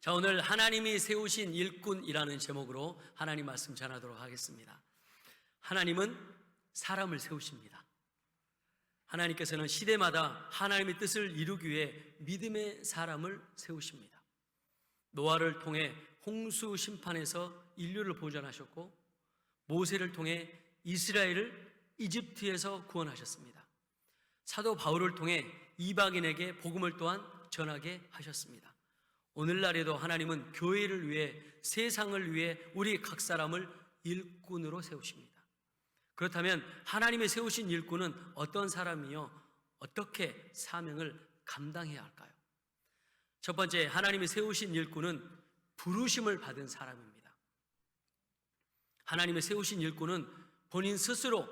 자, 오늘 하나님이 세우신 일꾼이라는 제목으로 하나님 말씀 전하도록 하겠습니다. 하나님은 사람을 세우십니다. 하나님께서는 시대마다 하나님의 뜻을 이루기 위해 믿음의 사람을 세우십니다. 노아를 통해 홍수 심판에서 인류를 보존하셨고, 모세를 통해 이스라엘을 이집트에서 구원하셨습니다. 사도 바울을 통해 이방인에게 복음을 또한 전하게 하셨습니다. 오늘날에도 하나님은 교회를 위해, 세상을 위해 우리 각 사람을 일꾼으로 세우십니다. 그렇다면 하나님의 세우신 일꾼은 어떤 사람이요? 어떻게 사명을 감당해야 할까요? 첫 번째, 하나님이 세우신 일꾼은 부르심을 받은 사람입니다. 하나님의 세우신 일꾼은 본인 스스로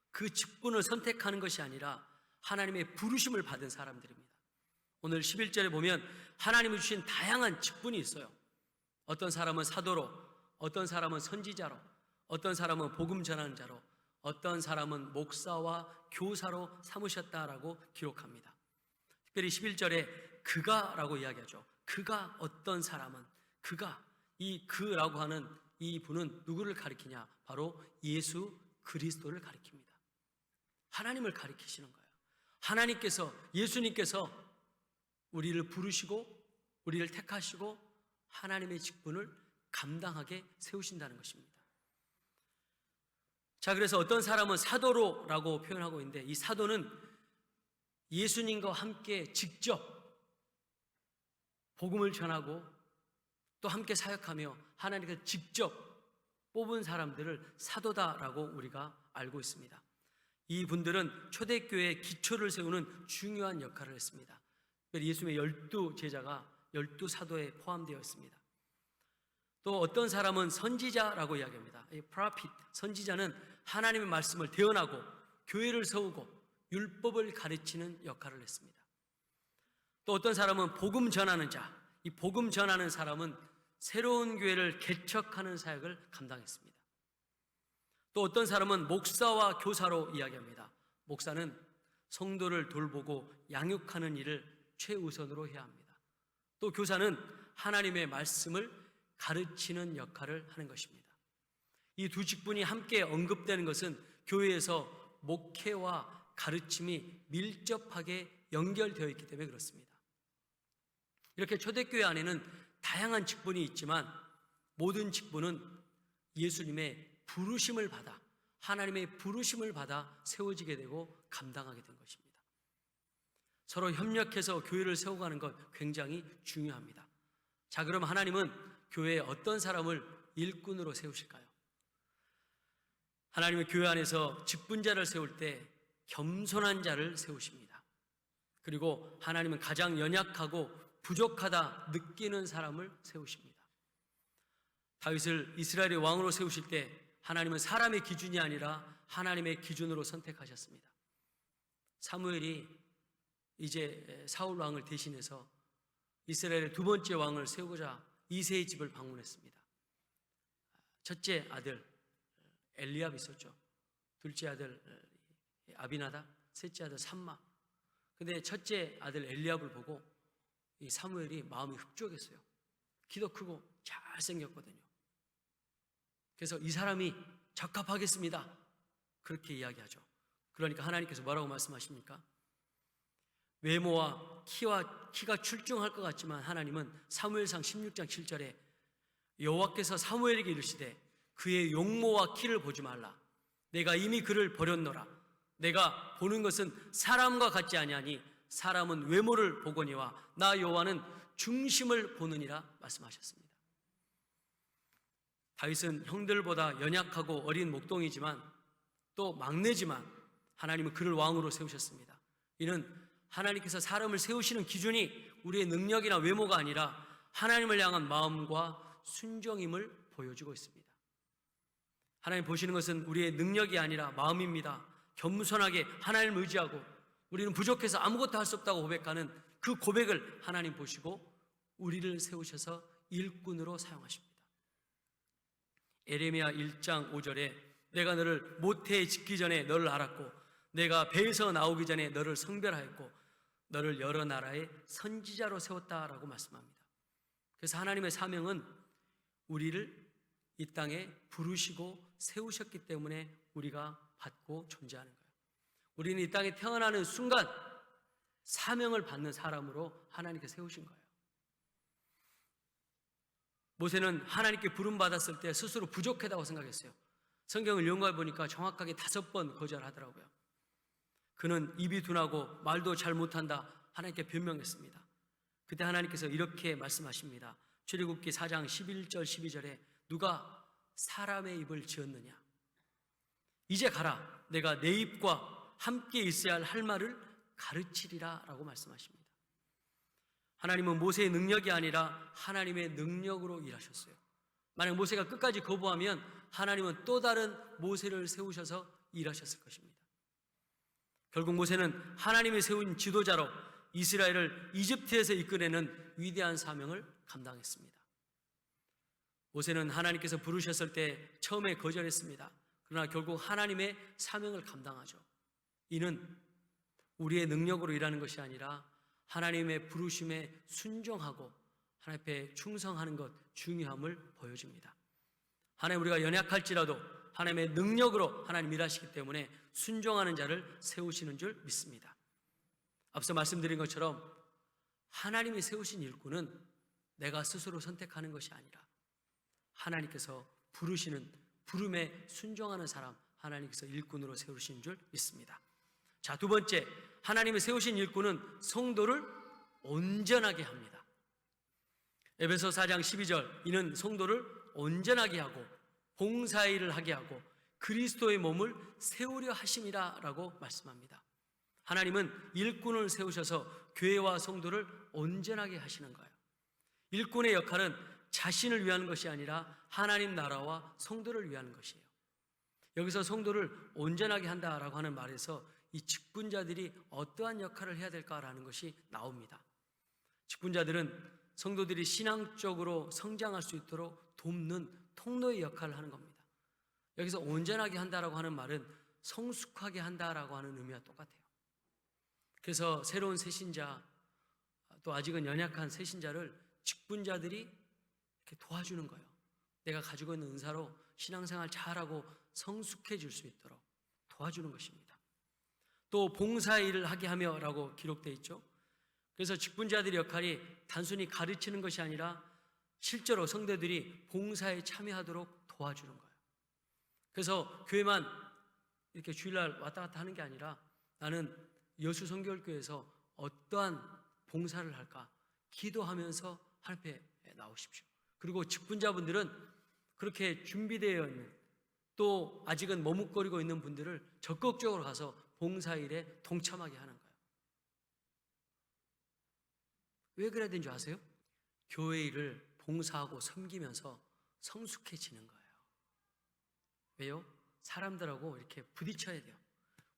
그 직분을 선택하는 것이 아니라 하나님의 부르심을 받은 사람들입니다. 오늘 11절에 보면 하나님이 주신 다양한 직분이 있어요. 어떤 사람은 사도로, 어떤 사람은 선지자로, 어떤 사람은 복음 전하는 자로, 어떤 사람은 목사와 교사로 삼으셨다라고 기록합니다. 특별히 11절에 그가라고 이야기하죠. 그가 어떤 사람은, 그가, 이 그라고 하는 이 분은 누구를 가리키냐? 바로 예수 그리스도를 가리킵니다. 하나님을 가리키시는 거예요. 하나님께서, 예수님께서 우리를 부르시고 우리를 택하시고 하나님의 직분을 감당하게 세우신다는 것입니다. 자, 그래서 어떤 사람은 사도로라고 표현하고 있는데, 이 사도는 예수님과 함께 직접 복음을 전하고 또 함께 사역하며 하나님께서 직접 뽑은 사람들을 사도다라고 우리가 알고 있습니다. 이 분들은 초대교회의 기초를 세우는 중요한 역할을 했습니다. 예수님의 12제자가 12사도에 포함되어 있습니다. 또 어떤 사람은 선지자라고 이야기합니다. 이 prophet, 선지자는 하나님의 말씀을 대언하고 교회를 세우고 율법을 가르치는 역할을 했습니다. 또 어떤 사람은 복음 전하는 자, 이 복음 전하는 사람은 새로운 교회를 개척하는 사역을 감당했습니다. 또 어떤 사람은 목사와 교사로 이야기합니다. 목사는 성도를 돌보고 양육하는 일을 최우선으로 해야 합니다. 또 교사는 하나님의 말씀을 가르치는 역할을 하는 것입니다. 이 두 직분이 함께 언급되는 것은 교회에서 목회와 가르침이 밀접하게 연결되어 있기 때문에 그렇습니다. 이렇게 초대교회 안에는 다양한 직분이 있지만 모든 직분은 예수님의 부르심을 받아, 하나님의 부르심을 받아 세워지게 되고 감당하게 된 것입니다. 서로 협력해서 교회를 세워가는 것 굉장히 중요합니다. 자, 그럼 하나님은 교회에 어떤 사람을 일꾼으로 세우실까요? 하나님의 교회 안에서 직분자를 세울 때 겸손한 자를 세우십니다. 그리고 하나님은 가장 연약하고 부족하다 느끼는 사람을 세우십니다. 다윗을 이스라엘의 왕으로 세우실 때 하나님은 사람의 기준이 아니라 하나님의 기준으로 선택하셨습니다. 사무엘이 이제 사울 왕을 대신해서 이스라엘의 두 번째 왕을 세우고자 이새의 집을 방문했습니다. 첫째 아들 엘리압이 있었죠. 둘째 아들 아비나답, 셋째 아들 삼마. 근데 첫째 아들 엘리압을 보고 이 사무엘이 마음이 흡족했어요. 키도 크고 잘생겼거든요. 그래서 이 사람이 적합하겠습니다, 그렇게 이야기하죠. 그러니까 하나님께서 뭐라고 말씀하십니까? 외모와 키가 출중할 것 같지만 하나님은 사무엘상 16장 7절에 여호와께서 사무엘에게 이르시되 그의 용모와 키를 보지 말라. 내가 이미 그를 버렸노라. 내가 보는 것은 사람과 같지 아니하니 사람은 외모를 보거니와 나 여호와는 중심을 보느니라 말씀하셨습니다. 다윗은 형들보다 연약하고 어린 목동이지만 또 막내지만 하나님은 그를 왕으로 세우셨습니다. 이는 하나님께서 사람을 세우시는 기준이 우리의 능력이나 외모가 아니라 하나님을 향한 마음과 순종임을 보여주고 있습니다. 하나님 보시는 것은 우리의 능력이 아니라 마음입니다. 겸손하게 하나님을 의지하고 우리는 부족해서 아무것도 할 수 없다고 고백하는 그 고백을 하나님 보시고 우리를 세우셔서 일꾼으로 사용하십니다. 에레미야 1장 5절에 내가 너를 모태에 짓기 전에 너를 알았고 내가 배에서 나오기 전에 너를 성별하였고 너를 여러 나라의 선지자로 세웠다라고 말씀합니다. 그래서 하나님의 사명은 우리를 이 땅에 부르시고 세우셨기 때문에 우리가 받고 존재하는 거예요. 우리는 이 땅에 태어나는 순간 사명을 받는 사람으로 하나님께서 세우신 거예요. 모세는 하나님께 부름받았을 때 스스로 부족하다고 생각했어요. 성경을 연구해 보니까 정확하게 5번 거절하더라고요. 그는 입이 둔하고 말도 잘 못한다 하나님께 변명했습니다. 그때 하나님께서 이렇게 말씀하십니다. 출애굽기 4장 11절 12절에 누가 사람의 입을 지었느냐? 이제 가라. 내가 내 입과 함께 있어야 할 말을 가르치리라 라고 말씀하십니다. 하나님은 모세의 능력이 아니라 하나님의 능력으로 일하셨어요. 만약 모세가 끝까지 거부하면 하나님은 또 다른 모세를 세우셔서 일하셨을 것입니다. 결국 모세는 하나님이 세운 지도자로 이스라엘을 이집트에서 이끌어내는 위대한 사명을 감당했습니다. 모세는 하나님께서 부르셨을 때 처음에 거절했습니다. 그러나 결국 하나님의 사명을 감당하죠. 이는 우리의 능력으로 일하는 것이 아니라 하나님의 부르심에 순종하고 하나님 앞에 충성하는 것 중요함을 보여줍니다. 하나님 우리가 연약할지라도 하나님의 능력으로 하나님 일하시기 때문에 순종하는 자를 세우시는 줄 믿습니다. 앞서 말씀드린 것처럼 하나님이 세우신 일꾼은 내가 스스로 선택하는 것이 아니라 하나님께서 부르시는 부름에 순종하는 사람 하나님께서 일꾼으로 세우신 줄 믿습니다. 자, 두 번째, 하나님이 세우신 일꾼은 성도를 온전하게 합니다. 에베소 4장 12절, 이는 성도를 온전하게 하고 봉사일을 하게 하고 그리스도의 몸을 세우려 하심이라 라고 말씀합니다. 하나님은 일꾼을 세우셔서 교회와 성도를 온전하게 하시는 거예요. 일꾼의 역할은 자신을 위한 것이 아니라 하나님 나라와 성도를 위한 것이에요. 여기서 성도를 온전하게 한다라고 하는 말에서 이 직분자들이 어떠한 역할을 해야 될까라는 것이 나옵니다. 직분자들은 성도들이 신앙적으로 성장할 수 있도록 돕는 통로의 역할을 하는 겁니다. 여기서 온전하게 한다라고 하는 말은 성숙하게 한다라고 하는 의미와 똑같아요. 그래서 새로운 새신자, 또 아직은 연약한 새신자를 직분자들이 이렇게 도와주는 거예요. 내가 가지고 있는 은사로 신앙생활 잘하고 성숙해질 수 있도록 도와주는 것입니다. 또 봉사의 일을 하게 하며 라고 기록되어 있죠. 그래서 직분자들의 역할이 단순히 가르치는 것이 아니라 실제로 성도들이 봉사에 참여하도록 도와주는 거예요. 그래서 교회만 이렇게 주일날 왔다 갔다 하는 게 아니라 나는 여수 성결교회에서 어떠한 봉사를 할까 기도하면서 하나님 앞에 나오십시오. 그리고 직분자분들은 그렇게 준비되어 있는 또 아직은 머뭇거리고 있는 분들을 적극적으로 가서 봉사일에 동참하게 하는 거예요. 왜 그래야 되는 줄 아세요? 교회 일을 봉사하고 섬기면서 성숙해지는 거예요. 왜요? 사람들하고 이렇게 부딪혀야 돼요.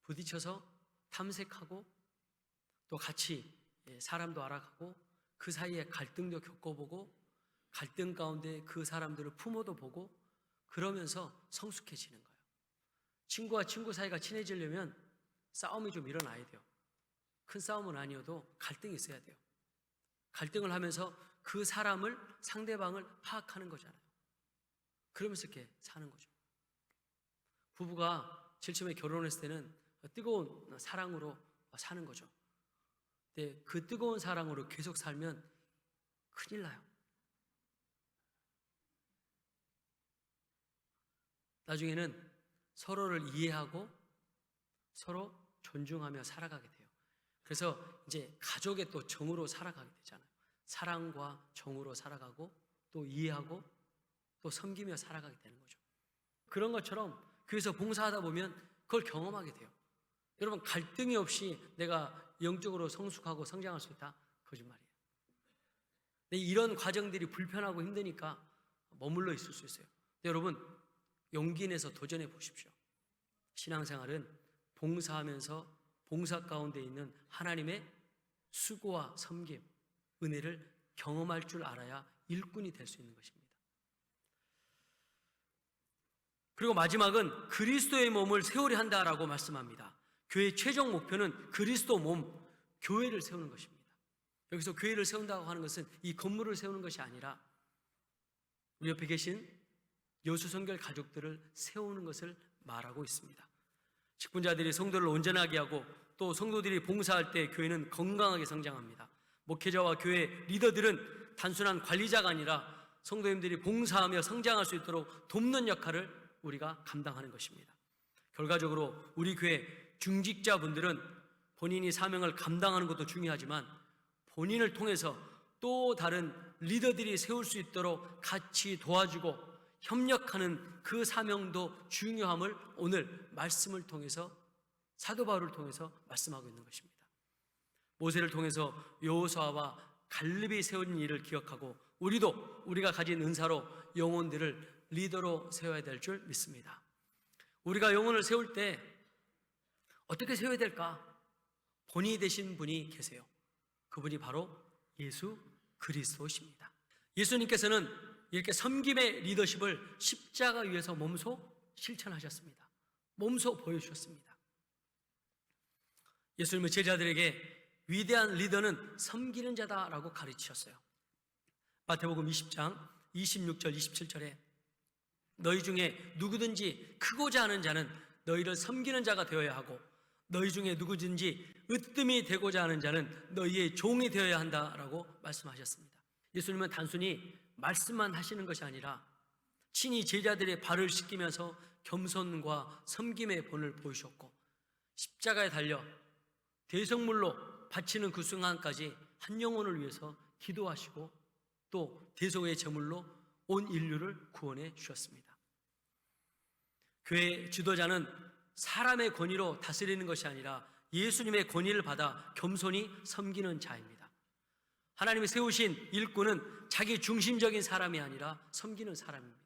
부딪혀서 탐색하고 또 같이 사람도 알아가고 그 사이에 갈등도 겪어보고 갈등 가운데 그 사람들을 품어도 보고 그러면서 성숙해지는 거예요. 친구와 친구 사이가 친해지려면 싸움이 좀 일어나야 돼요. 큰 싸움은 아니어도 갈등이 있어야 돼요. 갈등을 하면서 그 사람을 상대방을 파악하는 거잖아요. 그러면서 이렇게 사는 거죠. 부부가 제일 처음에 결혼했을 때는 뜨거운 사랑으로 사는 거죠. 근데 그 뜨거운 사랑으로 계속 살면 큰일 나요. 나중에는 서로를 이해하고 서로 존중하며 살아가게 돼요. 그래서 이제 가족의 또 정으로 살아가게 되잖아요. 사랑과 정으로 살아가고 또 이해하고 또 섬기며 살아가게 되는 거죠. 그런 것처럼 그래서 봉사하다 보면 그걸 경험하게 돼요. 여러분, 갈등이 없이 내가 영적으로 성숙하고 성장할 수 있다? 거짓말이에요. 근데 이런 과정들이 불편하고 힘드니까 머물러 있을 수 있어요. 근데 여러분, 용기 내서 도전해 보십시오. 신앙생활은 봉사하면서 봉사 가운데 있는 하나님의 수고와 섬김, 은혜를 경험할 줄 알아야 일꾼이 될 수 있는 것입니다. 그리고 마지막은 그리스도의 몸을 세우려 한다라고 말씀합니다. 교회의 최종 목표는 그리스도 몸, 교회를 세우는 것입니다. 여기서 교회를 세운다고 하는 것은 이 건물을 세우는 것이 아니라 우리 옆에 계신 여수성결 가족들을 세우는 것을 말하고 있습니다. 직분자들이 성도를 온전하게 하고 또 성도들이 봉사할 때 교회는 건강하게 성장합니다. 목회자와 교회 리더들은 단순한 관리자가 아니라 성도님들이 봉사하며 성장할 수 있도록 돕는 역할을 우리가 감당하는 것입니다. 결과적으로 우리 교회 중직자분들은 본인이 사명을 감당하는 것도 중요하지만 본인을 통해서 또 다른 리더들이 세울 수 있도록 같이 도와주고 협력하는 그 사명도 중요함을 오늘 말씀을 통해서 사도 바울을 통해서 말씀하고 있는 것입니다. 모세를 통해서 여호수아와 갈렙이 세운 일을 기억하고 우리가 가진 은사로 영혼들을 리더로 세워야 될 줄 믿습니다. 우리가 영혼을 세울 때 어떻게 세워야 될까? 본이 되신 분이 계세요. 그분이 바로 예수 그리스도십니다. 예수님께서는 이렇게 섬김의 리더십을 십자가 위에서 몸소 실천하셨습니다. 몸소 보여주셨습니다. 예수님은 제자들에게 위대한 리더는 섬기는 자다라고 가르치셨어요. 마태복음 20장 26절 27절에 너희 중에 누구든지 크고자 하는 자는 너희를 섬기는 자가 되어야 하고 너희 중에 누구든지 으뜸이 되고자 하는 자는 너희의 종이 되어야 한다라고 말씀하셨습니다. 예수님은 단순히 말씀만 하시는 것이 아니라 친히 제자들의 발을 씻기면서 겸손과 섬김의 본을 보이셨고 십자가에 달려 대성물로 바치는 그 순간까지 한 영혼을 위해서 기도하시고 또 대속의 제물로 온 인류를 구원해 주셨습니다. 교회 지도자는 사람의 권위로 다스리는 것이 아니라 예수님의 권위를 받아 겸손히 섬기는 자입니다. 하나님이 세우신 일꾼은 자기 중심적인 사람이 아니라 섬기는 사람입니다.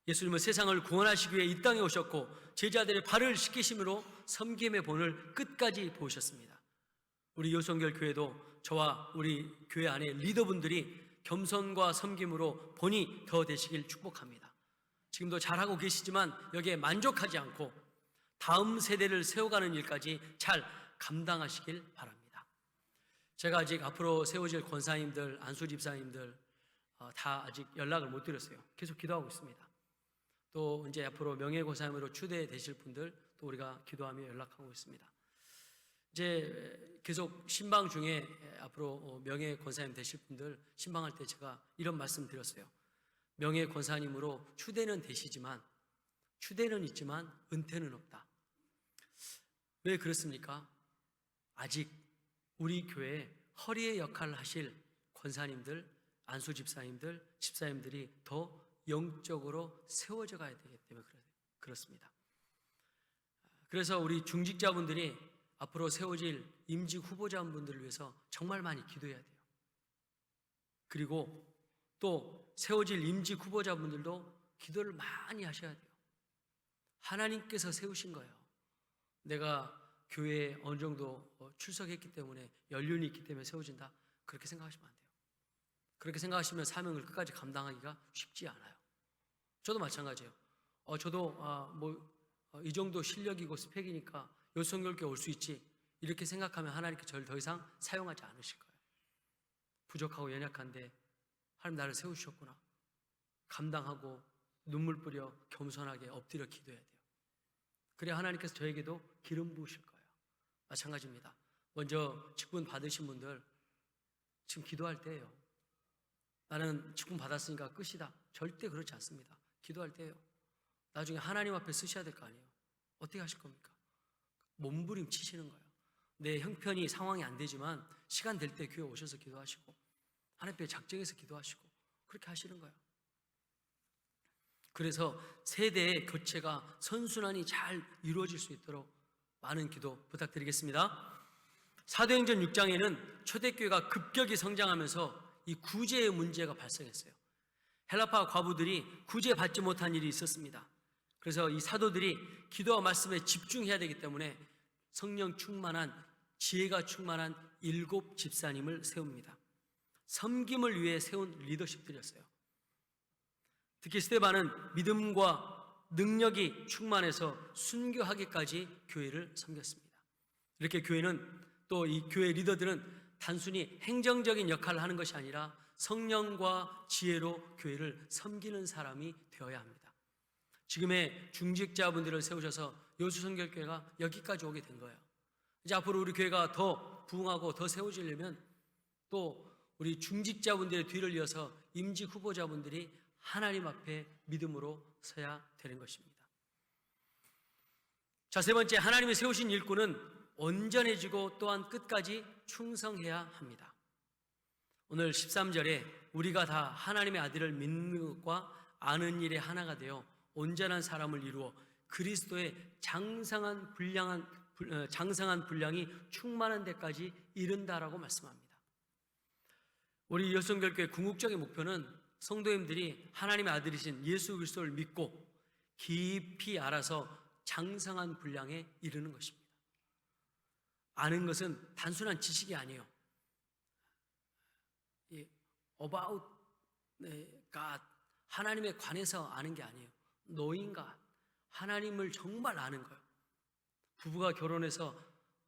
예수님은 세상을 구원하시기 위해 이 땅에 오셨고 제자들의 발을 씻기심으로 섬김의 본을 끝까지 보셨습니다. 우리 여수성결 교회도 저와 우리 교회 안에 리더분들이 겸손과 섬김으로 본이 더 되시길 축복합니다. 지금도 잘하고 계시지만 여기에 만족하지 않고 다음 세대를 세워가는 일까지 잘 감당하시길 바랍니다. 제가 아직 앞으로 세워질 권사님들, 안수 집사님들 다 아직 연락을 못 드렸어요. 계속 기도하고 있습니다. 또 이제 앞으로 명예권사님으로 추대되실 분들 또 우리가 기도하며 연락하고 있습니다. 이제 계속 신방 중에 앞으로 명예권사님 되실 분들 신방할 때 제가 이런 말씀 드렸어요. 명예권사님으로 추대는 되시지만 추대는 있지만 은퇴는 없다. 왜 그렇습니까? 아직 우리 교회에 허리의 역할을 하실 권사님들, 안수 집사님들, 집사님들이 더 영적으로 세워져 가야 되기 때문에 그렇습니다. 그래서 우리 중직자분들이 앞으로 세워질 임직 후보자분들을 위해서 정말 많이 기도해야 돼요. 그리고 또 세워질 임직 후보자분들도 기도를 많이 하셔야 돼요. 하나님께서 세우신 거예요. 내가 교회에 어느 정도 출석했기 때문에 연륜이 있기 때문에 세워진다. 그렇게 생각하시면 안 돼요. 그렇게 생각하시면 사명을 끝까지 감당하기가 쉽지 않아요. 저도 마찬가지예요. 저도 이 정도 실력이고 스펙이니까 여수성결교회 올 수 있지 이렇게 생각하면 하나님께 저를 더 이상 사용하지 않으실 거예요. 부족하고 연약한데 하나님 나를 세우셨구나. 감당하고 눈물 뿌려 겸손하게 엎드려 기도해야 돼요. 그래야 하나님께서 저에게도 기름 부으실 거예요. 마찬가지입니다. 먼저 직분 받으신 분들 지금 기도할 때예요. 나는 직분 받았으니까 끝이다. 절대 그렇지 않습니다. 기도할 때예요. 나중에 하나님 앞에 쓰셔야 될 거 아니에요. 어떻게 하실 겁니까? 몸부림 치시는 거예요. 내 형편이 상황이 안 되지만 시간 될 때 교회 오셔서 기도하시고 하나님 앞에 작정해서 기도하시고 그렇게 하시는 거예요. 그래서 세대의 교체가 선순환이 잘 이루어질 수 있도록 많은 기도 부탁드리겠습니다. 사도행전 6장에는 초대교회가 급격히 성장하면서 이 구제의 문제가 발생했어요. 헬라파 과부들이 구제받지 못한 일이 있었습니다. 그래서 이 사도들이 기도와 말씀에 집중해야 되기 때문에 성령 충만한 지혜가 충만한 7 집사님을 세웁니다. 섬김을 위해 세운 리더십들이었어요. 특히 스데반은 믿음과 능력이 충만해서 순교하기까지 교회를 섬겼습니다. 이렇게 교회는 또 이 교회 리더들은 단순히 행정적인 역할을 하는 것이 아니라 성령과 지혜로 교회를 섬기는 사람이 되어야 합니다. 지금의 중직자분들을 세우셔서 여수선결교회가 여기까지 오게 된 거예요. 이제 앞으로 우리 교회가 더 부흥하고 더 세워지려면 또 우리 중직자분들의 뒤를 이어서 임직 후보자분들이 하나님 앞에 믿음으로 서야 되는 것입니다. 자, 세 번째, 하나님이 세우신 일꾼은 온전해지고 또한 끝까지 충성해야 합니다. 오늘 13절에 우리가 다 하나님의 아들을 믿는 것과 아는 일에 하나가 되어 온전한 사람을 이루어 그리스도의 장성한 분량이 충만한 데까지 이른다라고 말씀합니다. 우리 여성결교회 궁극적인 목표는 성도님들이 하나님의 아들이신 예수 그리스도를 믿고 깊이 알아서 장성한 분량에 이르는 것입니다. 아는 것은 단순한 지식이 아니에요. About God, 하나님에 관해서 아는 게 아니에요. Knowing God, 하나님을 정말 아는 거예요. 부부가 결혼해서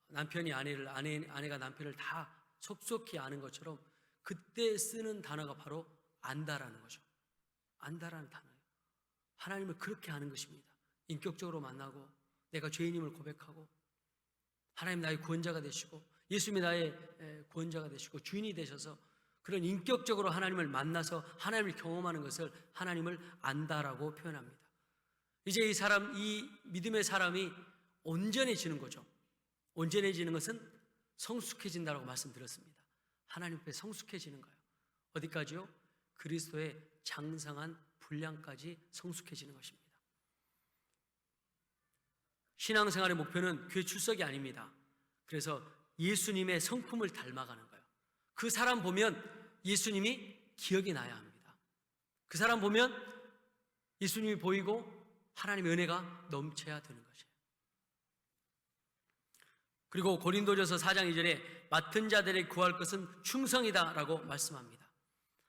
남편이 아내를, 아내가 남편을 다 속속히 아는 것처럼 그때 쓰는 단어가 바로 안다라는 거죠. 안다라는 단어예요. 하나님을 그렇게 아는 것입니다. 인격적으로 만나고 내가 죄인임을 고백하고 하나님 나의 구원자가 되시고 예수님이 나의 구원자가 되시고 주인이 되셔서 그런 인격적으로 하나님을 만나서 하나님을 경험하는 것을 하나님을 안다라고 표현합니다. 이제 이 믿음의 사람이 온전해지는 거죠. 온전해지는 것은 성숙해진다라고 말씀드렸습니다. 하나님 앞에 성숙해지는 거예요. 어디까지요? 그리스도의 장성한 분량까지 성숙해지는 것입니다. 신앙생활의 목표는 교회 출석이 아닙니다. 그래서 예수님의 성품을 닮아가는 거예요. 그 사람 보면 예수님이 기억이 나야 합니다. 그 사람 보면 예수님이 보이고 하나님의 은혜가 넘쳐야 되는 것이에요. 그리고 고린도전서 4장 2절에 맡은 자들의 구할 것은 충성이다라고 말씀합니다.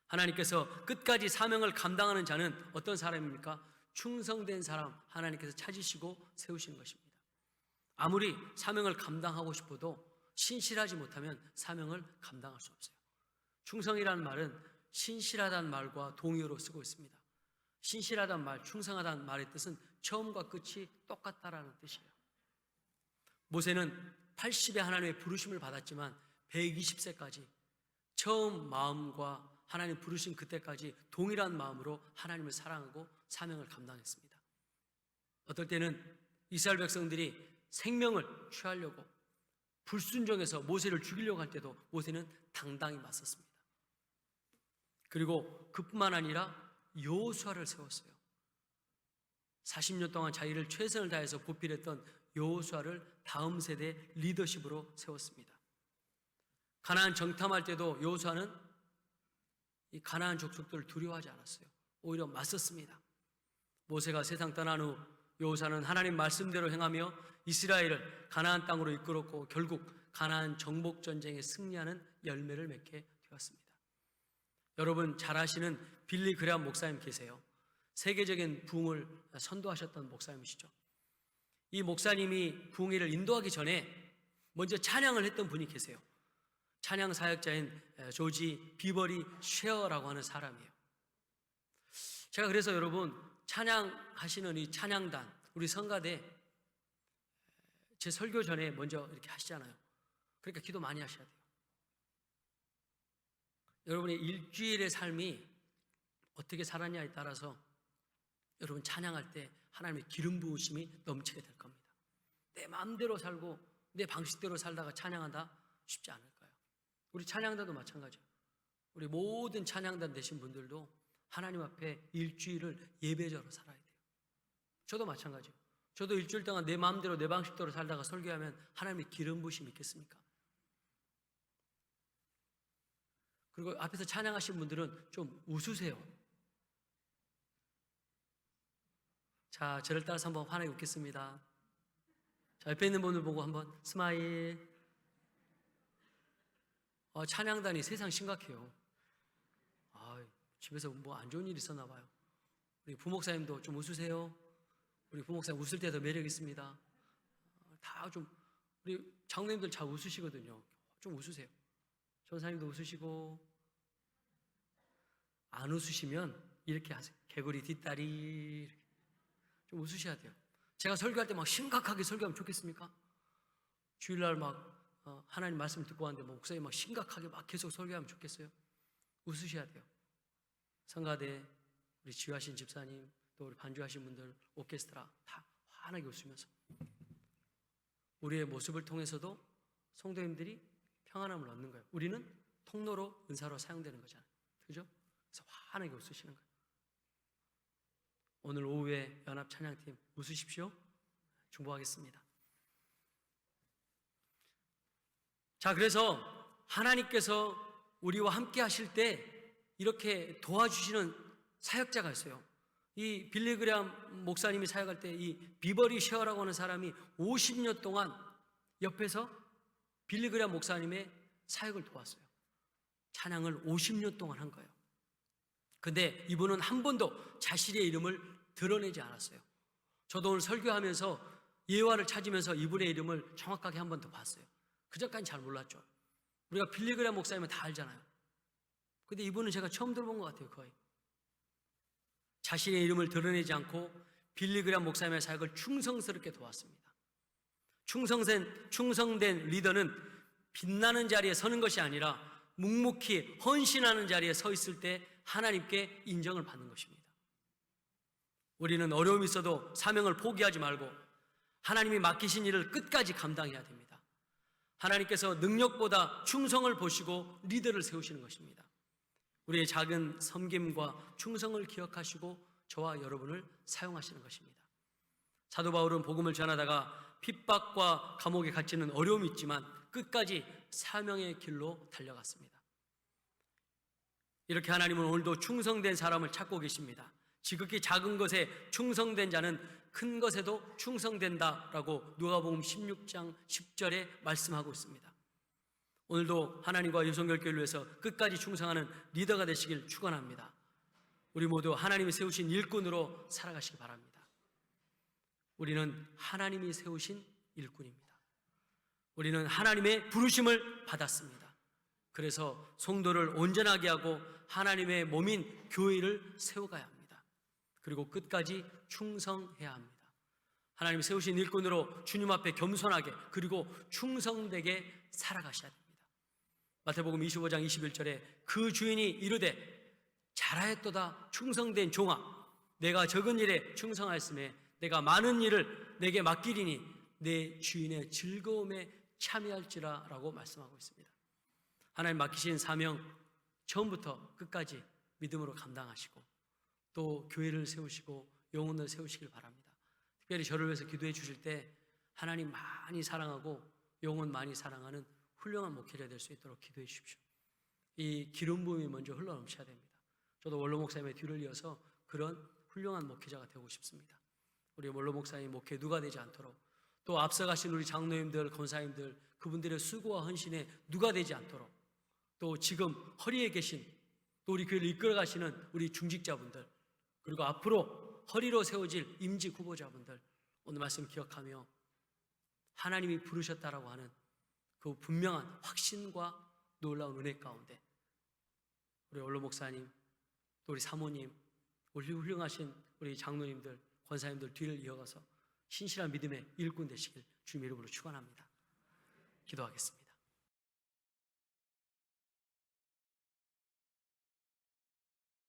하나님께서 끝까지 사명을 감당하는 자는 어떤 사람입니까? 충성된 사람 하나님께서 찾으시고 세우시는 것입니다. 아무리 사명을 감당하고 싶어도 신실하지 못하면 사명을 감당할 수 없어요. 충성이라는 말은 신실하다는 말과 동의어로 쓰고 있습니다. 신실하다는 말, 충성하다는 말의 뜻은 처음과 끝이 똑같다라는 뜻이에요. 모세는 80에 하나님의 부르심을 받았지만 120세까지 처음 마음과 하나님 부르신 그때까지 동일한 마음으로 하나님을 사랑하고 사명을 감당했습니다. 어떨 때는 이스라엘 백성들이 생명을 취하려고 불순종해서 모세를 죽이려고 할 때도 모세는 당당히 맞섰습니다. 그리고 그뿐만 아니라 여호수아를 세웠어요. 40년 동안 자기를 최선을 다해서 보필했던 여호수아를 다음 세대 리더십으로 세웠습니다. 가나안 정탐할 때도 여호수아는 이 가나안 족속들을 두려워하지 않았어요. 오히려 맞섰습니다. 모세가 세상 떠난 후 여호수아는 하나님 말씀대로 행하며 이스라엘을 가나안 땅으로 이끌었고 결국 가나안 정복 전쟁에 승리하는 열매를 맺게 되었습니다. 여러분 잘 아시는 빌리 그레함 목사님 계세요. 세계적인 부흥을 선도하셨던 목사님이시죠. 이 목사님이 부흥회를 인도하기 전에 먼저 찬양을 했던 분이 계세요. 찬양 사역자인 조지 비버리 쉐어라고 하는 사람이에요. 제가 그래서 여러분 찬양하시는 이 찬양단 우리 성가대 제 설교 전에 먼저 이렇게 하시잖아요. 그러니까 기도 많이 하셔야 돼요. 여러분의 일주일의 삶이 어떻게 살았냐에 따라서 여러분 찬양할 때 하나님의 기름 부으심이 넘치게 될 겁니다. 내 마음대로 살고 내 방식대로 살다가 찬양한다? 쉽지 않을 거예요. 우리 찬양단도 마찬가지예요. 우리 모든 찬양단 되신 분들도 하나님 앞에 일주일을 예배자로 살아야 돼요. 저도 마찬가지예요. 저도 일주일 동안 내 마음대로 내 방식대로 살다가 설교하면 하나님의 기름 부으심이 있겠습니까? 그리고 앞에서 찬양하신 분들은 좀 웃으세요. 자, 저를 따라서 한번 환하게 웃겠습니다. 자, 옆에 있는 분을 보고 한번 스마일. 찬양단이 세상 심각해요. 집에서 뭐 안 좋은 일 있었나 봐요. 우리 부목사님도 좀 웃으세요. 우리 부목사님 웃을 때 더 매력 있습니다. 다 좀 우리 장로님들 잘 웃으시거든요. 좀 웃으세요. 전사님도 웃으시고, 안 웃으시면 이렇게 하세요. 개구리 뒷다리. 좀 웃으셔야 돼요. 제가 설교할 때 막 심각하게 설교하면 좋겠습니까? 주일날 막 하나님 말씀을 듣고 왔는데 목사님 막 심각하게 막 계속 설교하면 좋겠어요? 웃으셔야 돼요. 성가대, 우리 지휘하신 집사님, 또 우리 반주하신 분들, 오케스트라 다 환하게 웃으면서 우리의 모습을 통해서도 성도님들이 평안함을 얻는 거예요. 우리는 통로로 은사로 사용되는 거잖아요. 그죠? 그래서 환하게 웃으시는 거예요. 오늘 오후에 연합 찬양팀 웃으십시오. 중보하겠습니다. 자, 그래서 하나님께서 우리와 함께 하실 때 이렇게 도와주시는 사역자가 있어요. 이 빌리그램 목사님이 사역할 때 이 비버리 쉐어라고 하는 사람이 50년 동안 옆에서 빌리그램 목사님의 사역을 도왔어요. 찬양을 50년 동안 한 거예요. 근데 이분은 한 번도 자신의 이름을 드러내지 않았어요. 저도 오늘 설교하면서 예화를 찾으면서 이분의 이름을 정확하게 한 번 더 봤어요. 그전까지는 잘 몰랐죠. 우리가 빌리그램 목사님은 다 알잖아요. 근데 이분은 제가 처음 들어본 것 같아요. 거의 자신의 이름을 드러내지 않고 빌리그램 목사님의 사역을 충성스럽게 도왔습니다. 충성된 리더는 빛나는 자리에 서는 것이 아니라 묵묵히 헌신하는 자리에 서 있을 때 하나님께 인정을 받는 것입니다. 우리는 어려움이 있어도 사명을 포기하지 말고 하나님이 맡기신 일을 끝까지 감당해야 됩니다. 하나님께서 능력보다 충성을 보시고 리더를 세우시는 것입니다. 우리의 작은 섬김과 충성을 기억하시고 저와 여러분을 사용하시는 것입니다. 사도 바울은 복음을 전하다가 핍박과 감옥에 갇히는 어려움이 있지만 끝까지 사명의 길로 달려갔습니다. 이렇게 하나님은 오늘도 충성된 사람을 찾고 계십니다. 지극히 작은 것에 충성된 자는 큰 것에도 충성된다라고 누가복음 16장 10절에 말씀하고 있습니다. 오늘도 하나님과 유성결교회를 위해서 끝까지 충성하는 리더가 되시길 축원합니다. 우리 모두 하나님이 세우신 일꾼으로 살아가시기 바랍니다. 우리는 하나님이 세우신 일꾼입니다. 우리는 하나님의 부르심을 받았습니다. 그래서 성도를 온전하게 하고 하나님의 몸인 교회를 세워가야 합니다. 그리고 끝까지 충성해야 합니다. 하나님 세우신 일꾼으로 주님 앞에 겸손하게 그리고 충성되게 살아가셔야 됩니다. 마태복음 25장 21절에 그 주인이 이르되 잘하였도다 충성된 종아 내가 적은 일에 충성하였음에 내가 많은 일을 내게 맡기리니 내 주인의 즐거움에 참여할지라 라고 말씀하고 있습니다. 하나님 맡기신 사명 처음부터 끝까지 믿음으로 감당하시고 또 교회를 세우시고 영혼을 세우시길 바랍니다. 특별히 저를 위해서 기도해 주실 때 하나님 많이 사랑하고 영혼 많이 사랑하는 훌륭한 목회자 될 수 있도록 기도해 주십시오. 이 기름 부음이 먼저 흘러넘쳐야 됩니다. 저도 원로 목사님의 뒤를 이어서 그런 훌륭한 목회자가 되고 싶습니다. 우리 원로 목사님 목회 누가 되지 않도록 또 앞서가신 우리 장로님들, 권사님들 그분들의 수고와 헌신에 누가 되지 않도록 또 지금 허리에 계신 또 우리 교회를 이끌어 가시는 우리 중직자분들 그리고 앞으로 허리로 세워질 임직 후보자분들 오늘 말씀 기억하며 하나님이 부르셨다라고 하는 그 분명한 확신과 놀라운 은혜 가운데 우리 원로 목사님 또 우리 사모님 우리 훌륭하신 우리 장로님들 권사님들 뒤를 이어가서 신실한 믿음의 일꾼 되시길 주님 이름으로 축원합니다. 기도하겠습니다.